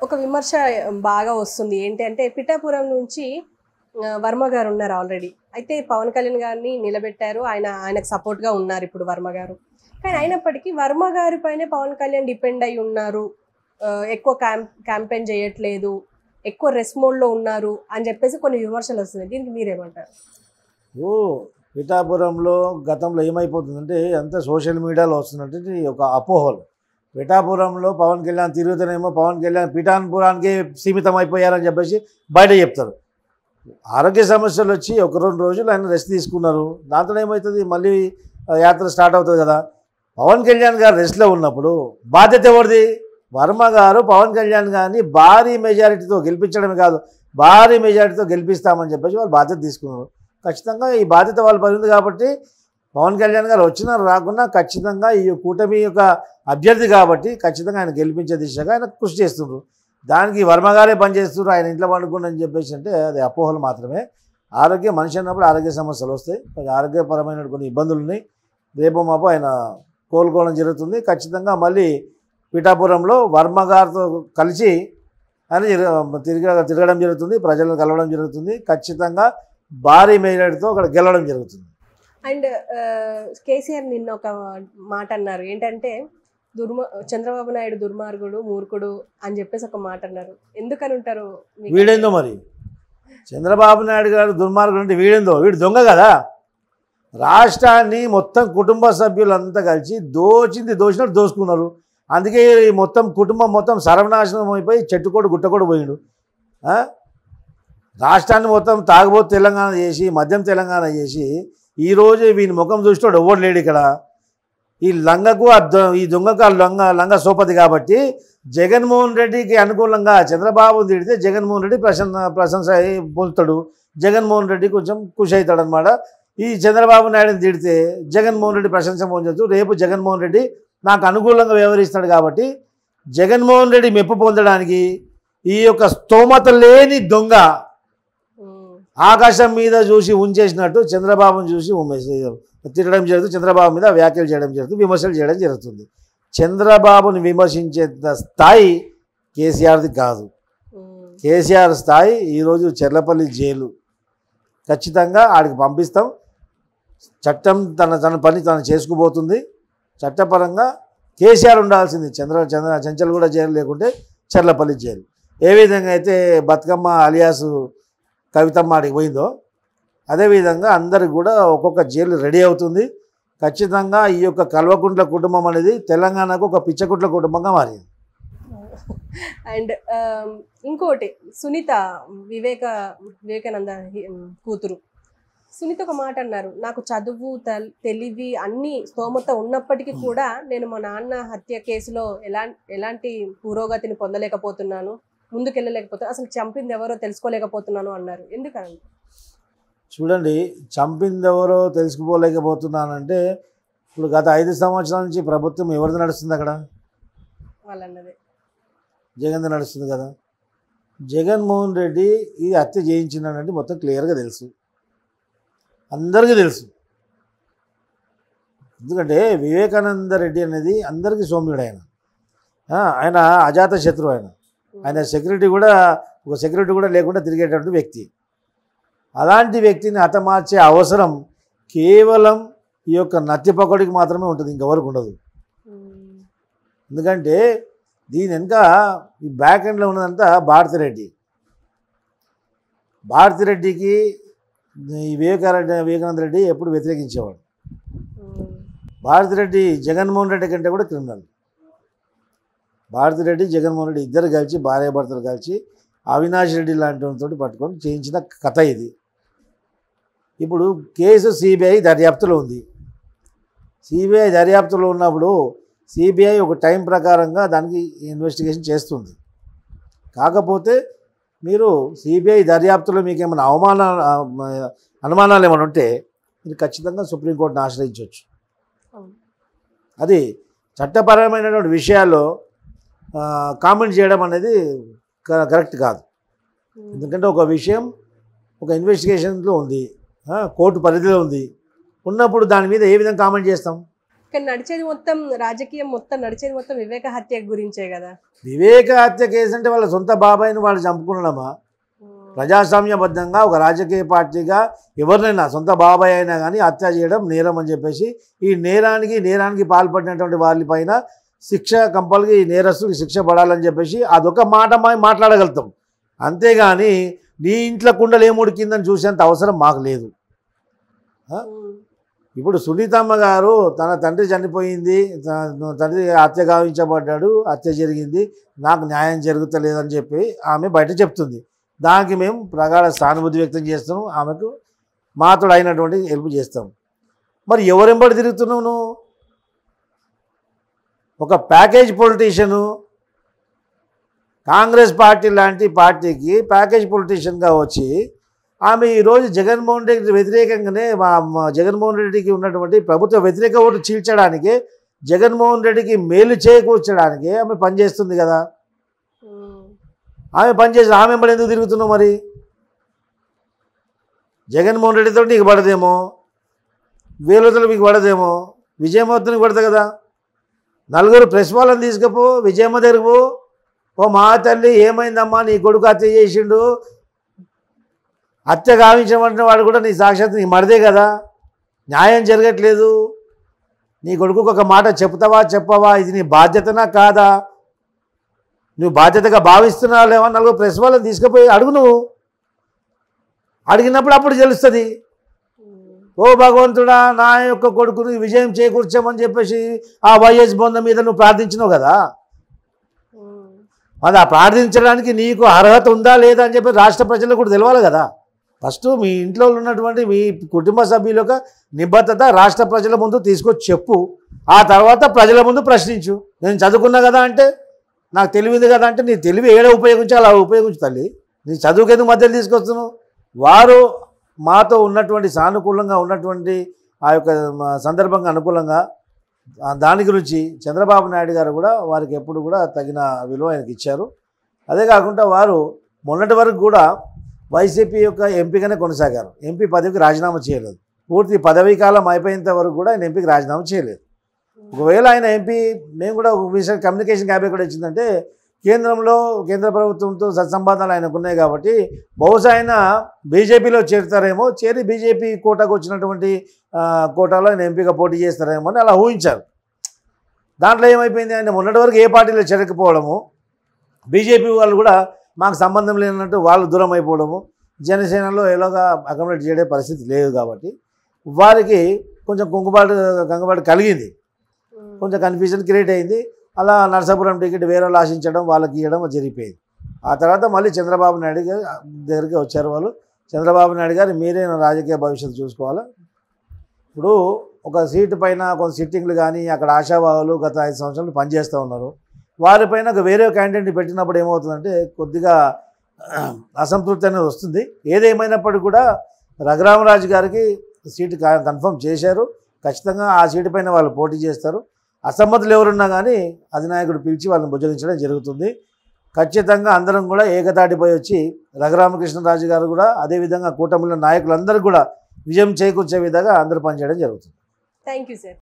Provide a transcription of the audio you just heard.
ఒక విమర్శ బాగా వస్తుంది ఏంటి అంటే పిఠాపురం నుంచి వర్మ గారు ఉన్నారు ఆల్రెడీ. అయితే పవన్ కళ్యాణ్ గారిని నిలబెట్టారు. ఆయనకు సపోర్ట్గా ఉన్నారు ఇప్పుడు వర్మ గారు. కానీ అయినప్పటికీ వర్మ గారి పైనే పవన్ కళ్యాణ్ డిపెండ్ అయి ఉన్నారు, ఎక్కువ క్యాంపెయిన్ చేయట్లేదు, ఎక్కువ రెస్ట్ మోడ్లో ఉన్నారు అని చెప్పేసి కొన్ని విమర్శలు వస్తున్నాయి. దీనికి మీరేమంటారు? ఓ పిఠాపురంలో గతంలో ఏమైపోతుందంటే అంతా సోషల్ మీడియాలో వస్తున్నట్టు ఒక అపోహలు. పిఠాపురంలో పవన్ కళ్యాణ్ తిరుగుతూనేమో పవన్ కళ్యాణ్ పిఠాపురానికే సీమితం అయిపోయారని చెప్పేసి బయట చెప్తారు. ఆరోగ్య సమస్యలు వచ్చి ఒక 2 రోజులు ఆయన రెస్ట్ తీసుకున్నారు. దాంతో ఏమవుతుంది, మళ్ళీ యాత్ర స్టార్ట్ అవుతుంది కదా. పవన్ కళ్యాణ్ గారు రెస్ట్లో ఉన్నప్పుడు బాధ్యత ఎవరిది? వర్మ గారు పవన్ కళ్యాణ్ గారిని భారీ మెజారిటీతో గెలిపించడమే కాదు, భారీ మెజారిటీతో గెలిపిస్తామని చెప్పేసి వాళ్ళు బాధ్యత తీసుకున్నారు. ఖచ్చితంగా ఈ బాధ్యత వాళ్ళు పడింది కాబట్టి పవన్ కళ్యాణ్ గారు వచ్చినా రాకున్నా ఖచ్చితంగా ఈ కూటమి యొక్క అభ్యర్థి కాబట్టి ఖచ్చితంగా ఆయన గెలిపించే దిశగా ఆయన కృషి చేస్తున్నారు. దానికి వర్మ గారే పనిచేస్తున్నారు, ఆయన ఇంట్లో పండుకోండి అని చెప్పేసి అంటే అది అపోహలు మాత్రమే. మనిషి అన్నప్పుడు ఆరోగ్య సమస్యలు వస్తాయి, ఆరోగ్యపరమైన కొన్ని ఇబ్బందులు ఉన్నాయి. రేపు మాపు ఆయన కోలుకోవడం జరుగుతుంది. ఖచ్చితంగా మళ్ళీ పిఠాపురంలో వర్మ గారితో కలిసి ఆయన తిరగడం జరుగుతుంది, ప్రజలను కలవడం జరుగుతుంది. ఖచ్చితంగా భారీ మెజారిటీతో అక్కడ గెలవడం జరుగుతుంది. అండ్ కేసీఆర్ నిన్న ఒక మాట అన్నారు ఏంటంటే చంద్రబాబు నాయుడు దుర్మార్గుడు, మూర్ఖుడు అని చెప్పేసి ఒక మాట అన్నారు. ఎందుకని ఉంటారు? వీడేందో మరి చంద్రబాబు నాయుడు గారు దుర్మార్గుడు అంటే వీడేందో, వీడు దొంగ కదా. రాష్ట్రాన్ని మొత్తం కుటుంబ సభ్యులంతా కలిసి దోచినట్టు దోసుకున్నారు. అందుకే మొత్తం కుటుంబం మొత్తం సర్వనాశనం అయిపోయి చెట్టుకోడు గుట్టకోడు పోయిండు. రాష్ట్రాన్ని మొత్తం తాగుబోతు తెలంగాణ చేసి మద్యం తెలంగాణ చేసి ఈరోజు వీని ముఖం చూసినోడు ఎవడు లేడు ఇక్కడ. ఈ లంగకు ఈ దొంగకు లంగ సోపతి కాబట్టి జగన్మోహన్ రెడ్డికి అనుకూలంగా చంద్రబాబు తిడితే జగన్మోహన్ రెడ్డి ప్రశంస పొందుతాడు, జగన్మోహన్ రెడ్డి కొంచెం ఖుషి అవుతాడు అనమాట. ఈ చంద్రబాబు నాయుడుని తిడితే జగన్మోహన్ రెడ్డి ప్రశంస పొందొచ్చు. రేపు జగన్మోహన్ రెడ్డి నాకు అనుకూలంగా వ్యవహరిస్తాడు కాబట్టి జగన్మోహన్ రెడ్డి మెప్పు పొందడానికి ఈ యొక్క స్తోమత లేని దొంగ ఆకాశం మీద చూసి ఉంచేసినట్టు చంద్రబాబును చూసి తిట్టడం జరుగుతుంది, చంద్రబాబు మీద వ్యాఖ్యలు చేయడం జరుగుతుంది, విమర్శలు చేయడం జరుగుతుంది. చంద్రబాబుని విమర్శించే స్థాయి కేసీఆర్ది కాదు. కేసీఆర్ స్థాయి ఈరోజు చెర్లపల్లి జైలు. ఖచ్చితంగా ఆడికి పంపిస్తాం. చట్టం తన పని తను చేసుకుపోతుంది. చట్టపరంగా కేసీఆర్ ఉండాల్సింది చెంచల్గూడ జైలు లేకుంటే చెర్లపల్లి జైలు. ఏ విధంగా అయితే బతుకమ్మ అలియాసు కవితమ్మ ఆడికి పోయిందో అదేవిధంగా అందరికి కూడా ఒక్కొక్క జైలు రెడీ అవుతుంది. ఖచ్చితంగా ఈ యొక్క కల్వకుంట్ల కుటుంబం అనేది తెలంగాణకు ఒక పిచ్చకుట్ల కుటుంబంగా మారింది. అండ్ ఇంకోటి సునీత వివేకానంద కూతురు సునీత ఒక మాట అన్నారు, నాకు చదువు తెలివి అన్ని స్తోమత ఉన్నప్పటికీ కూడా నేను మా నాన్న హత్య కేసులో ఎలాంటి పురోగతిని పొందలేకపోతున్నాను, ముందుకెళ్ళలేకపోతున్నాను, అసలు చంపింది ఎవరో తెలుసుకోలేకపోతున్నాను అన్నారు. ఎందుకని? చూడండి, చంపింది ఎవరో తెలుసుకోలేకపోతున్నానంటే ఇప్పుడు గత 5 సంవత్సరాల నుంచి ప్రభుత్వం ఎవరిది నడుస్తుంది? అక్కడ వాళ్ళన్నదే జగన్ది నడుస్తుంది కదా. జగన్మోహన్ రెడ్డి ఈ హత్య చేయించిందనంటే మొత్తం క్లియర్గా తెలుసు, అందరికీ తెలుసు. ఎందుకంటే వివేకానంద రెడ్డి అనేది అందరికీ సౌమ్యుడు. ఆయన అజాత శత్రువు. ఆయన సెక్యూరిటీ కూడా లేకుండా తిరిగేటటువంటి వ్యక్తి. అలాంటి వ్యక్తిని హతమార్చే అవసరం కేవలం ఈ యొక్క నత్య పకోడికి మాత్రమే ఉంటుంది, ఇంకెవరికి ఉండదు. ఎందుకంటే దీని వెనుక ఈ బ్యాక్ ఎండ్లో ఉన్నదంతా భారతిరెడ్డికి ఈ వివేకానంద రెడ్డి ఎప్పుడు వ్యతిరేకించేవాడు. భారతిరెడ్డి జగన్మోహన్ రెడ్డి కంటే కూడా క్రిమినల్. భారతిరెడ్డి జగన్మోహన్ రెడ్డి ఇద్దరు కలిసి భార్యాభర్తలు కలిసి అవినాష్ రెడ్డి లాంటి వాళ్ళతో పట్టుకొని చేయించిన కథ ఇది. ఇప్పుడు కేసు సిబిఐ దర్యాప్తులో ఉంది. సిబిఐ దర్యాప్తులో ఉన్నప్పుడు సిబిఐ ఒక టైం ప్రకారంగా దానికి ఇన్వెస్టిగేషన్ చేస్తుంది. కాకపోతే మీరు సిబిఐ దర్యాప్తులో మీకు ఏమైనా అనుమానాలు ఏమైనా ఉంటే మీరు ఖచ్చితంగా సుప్రీంకోర్టును ఆశ్రయించవచ్చు. అది చట్టపరమైనటువంటి విషయాల్లో కామెంట్ చేయడం అనేది కరెక్ట్ కాదు. ఎందుకంటే ఒక విషయం ఒక ఇన్వెస్టిగేషన్లో ఉంది, కోర్టు పరిధిలో ఉన్నప్పుడు దాని మీద ఏ విధంగా కామెంట్ చేస్తాం? కానీ నడిచేది మొత్తం రాజకీయం మొత్తం నడిచేది మొత్తం వివేక హత్య గురించే కదా. వివేక హత్య కేసు అంటే వాళ్ళ సొంత బాబాయిని వాళ్ళు చంపుకున్నామా? ప్రజాస్వామ్యబద్ధంగా ఒక రాజకీయ పార్టీగా ఎవరినైనా సొంత బాబాయ్ అయినా కానీ హత్య చేయడం నేరం అని చెప్పేసి ఈ నేరానికి పాల్పడినటువంటి వాళ్ళపైన శిక్ష కంపల్సరీ నేరస్తుడికి శిక్ష పడాలని చెప్పేసి అదొక మాట మాట్లాడగలుగుతాం. అంతేగాని నీ ఇంట్లో కుండలు ఏముడికిందని చూసేంత అవసరం మాకు లేదు. ఇప్పుడు సునీతమ్మ గారు తన తండ్రి చనిపోయింది, తండ్రి హత్య గావించబడ్డాడు, హత్య జరిగింది, నాకు న్యాయం జరుగుతలేదని చెప్పి ఆమె బయట చెప్తుంది. దానికి మేము ప్రగాఢ సానుభూతి వ్యక్తం చేస్తాము, ఆమెకు మాతోడు అయినటువంటి హెల్ప్ చేస్తాం. మరి ఎవరెంబడి తిరుగుతున్నావు నువ్వు? ఒక ప్యాకేజ్ పొలిటీషియను, కాంగ్రెస్ పార్టీ లాంటి పార్టీకి ప్యాకేజ్ పొలిటీషియన్గా వచ్చి ఆమె ఈరోజు జగన్మోహన్ రెడ్డికి వ్యతిరేకంగానే జగన్మోహన్ రెడ్డికి ఉన్నటువంటి ప్రభుత్వ వ్యతిరేక ఓటు చీల్చడానికి, జగన్మోహన్ రెడ్డికి మేలు చేకూర్చడానికి ఆమె పనిచేస్తుంది కదా. ఆమె పనిచేసి ఆమె వెంబడి ఎందుకు తిరుగుతున్నావు? మరి జగన్మోహన్ రెడ్డితో నీకు పడదేమో, వేలుతలు మీకు పడదేమో, విజయమ్మకి పడదు కదా. నలుగురు ప్రెస్ వాళ్ళని తీసుకపో, విజయమ్మ దగ్గరకు పో, ఓ మా తల్లి ఏమైందమ్మా నీ కొడుకు హత్య చేసిండు, హత్య గావించమంటున్న వాడు కూడా నీ సాక్షాత్ నీ మరిదే కదా, న్యాయం జరగట్లేదు, నీ కొడుకుకు ఒక మాట చెప్తావా చెప్పవా, ఇది నీ బాధ్యతనా కాదా, నువ్వు బాధ్యతగా భావిస్తున్నావు లేవా? నలుగురు ప్రెస్ వాళ్ళని తీసుకుపోయి అడుగు. నువ్వు అడిగినప్పుడు అప్పుడు తెలుస్తుంది. ఓ భగవంతుడా నా యొక్క కొడుకుని విజయం చేకూర్చామని చెప్పేసి ఆ వైఎస్ బొంద మీద నువ్వు ప్రార్థించినావు కదా. అది ఆ ప్రార్థించడానికి నీకు అర్హత ఉందా లేదా అని చెప్పి రాష్ట్ర ప్రజలకు కూడా తెలవాలి కదా. ఫస్ట్ మీ ఇంట్లో ఉన్నటువంటి మీ కుటుంబ సభ్యుల యొక్క నిబద్ధత రాష్ట్ర ప్రజల ముందు తీసుకొచ్చి చెప్పు. ఆ తర్వాత ప్రజల ముందు ప్రశ్నించు. నేను చదువుకున్నా కదా అంటే, నాకు తెలివింది కదా అంటే, నీ తెలివి ఏడ ఉపయోగించాలి అలా ఉపయోగించు తల్లి. నీ చదువుకెందుకు మధ్యలో తీసుకొస్తున్నావు? వారు మాతో ఉన్నటువంటి సానుకూలంగా ఉన్నటువంటి ఆ యొక్క సందర్భంగా అనుకూలంగా దాని గురించి చంద్రబాబు నాయుడు గారు కూడా వారికి ఎప్పుడు కూడా తగిన విలువ ఆయనకి ఇచ్చారు. అదే కాకుండా వారు మొన్నటి వరకు కూడా వైసీపీ యొక్క ఎంపీగానే కొనసాగారు. ఎంపీ పదవికి రాజీనామా చేయలేదు. పూర్తి పదవీ కాలం అయిపోయేంత వరకు కూడా ఆయన ఎంపీకి రాజీనామా చేయలేదు. ఒకవేళ ఆయన ఎంపీ, మేము కూడా విషయం కమ్యూనికేషన్ గ్యాప్ ఎక్కడ వచ్చిందంటే, కేంద్ర ప్రభుత్వంతో సత్సంబంధాలు ఆయనకు ఉన్నాయి కాబట్టి బహుశా ఆయన బీజేపీలో చేరుతారేమో, చేరి బీజేపీ కోటాకు వచ్చినటువంటి కోటాలో ఆయన ఎంపీగా పోటీ చేస్తారేమో అని అలా ఊహించారు. దాంట్లో ఏమైపోయింది, ఆయన మొన్నటి వరకు ఏ పార్టీలో చేరకపోవడము, బీజేపీ వాళ్ళు కూడా మాకు సంబంధం లేనట్టు వాళ్ళు దూరం అయిపోవడము, జనసేనలో ఎలాగా అకామిడేట్ చేయడే పరిస్థితి లేదు కాబట్టి వారికి కొంచెం కంగుబాటు కలిగింది, కొంచెం కన్ఫ్యూజన్ క్రియేట్ అయింది. అలా నరసాపురం టికెట్ వేరే వాళ్ళు ఆశించడం, వాళ్ళకి ఇవ్వడం జరిగిపోయింది. ఆ తర్వాత మళ్ళీ చంద్రబాబు నాయుడు గారి దగ్గరికి వచ్చారు వాళ్ళు. చంద్రబాబు నాయుడు గారు మీరే రాజకీయ భవిష్యత్తు చూసుకోవాలి. ఇప్పుడు ఒక సీటు పైన కొంత సిట్టింగ్లు కానీ అక్కడ ఆశావాహులు గత 5 సంవత్సరాలు పనిచేస్తూ ఉన్నారు. వారిపైన ఒక వేరే క్యాండిడేట్ని పెట్టినప్పుడు ఏమవుతుందంటే కొద్దిగా అసంతృప్తి అనేది వస్తుంది. ఏదేమైనప్పటికీ కూడా రఘురామరాజు గారికి సీటు కన్ఫర్మ్ చేశారు. ఖచ్చితంగా ఆ సీటు పైన వాళ్ళు పోటీ చేస్తారు. అసమ్మతులు ఎవరున్నా కానీ అధినాయకుడు పిలిచి వాళ్ళని బుజ్జగించడం జరుగుతుంది. ఖచ్చితంగా అందరం కూడా ఏకతాటిపై వచ్చి రఘురామకృష్ణరాజు గారు కూడా అదేవిధంగా కూటమిలో నాయకులందరూ కూడా విజయం చేకూర్చే విధంగా అందరూ పనిచేయడం జరుగుతుంది. Thank you sir.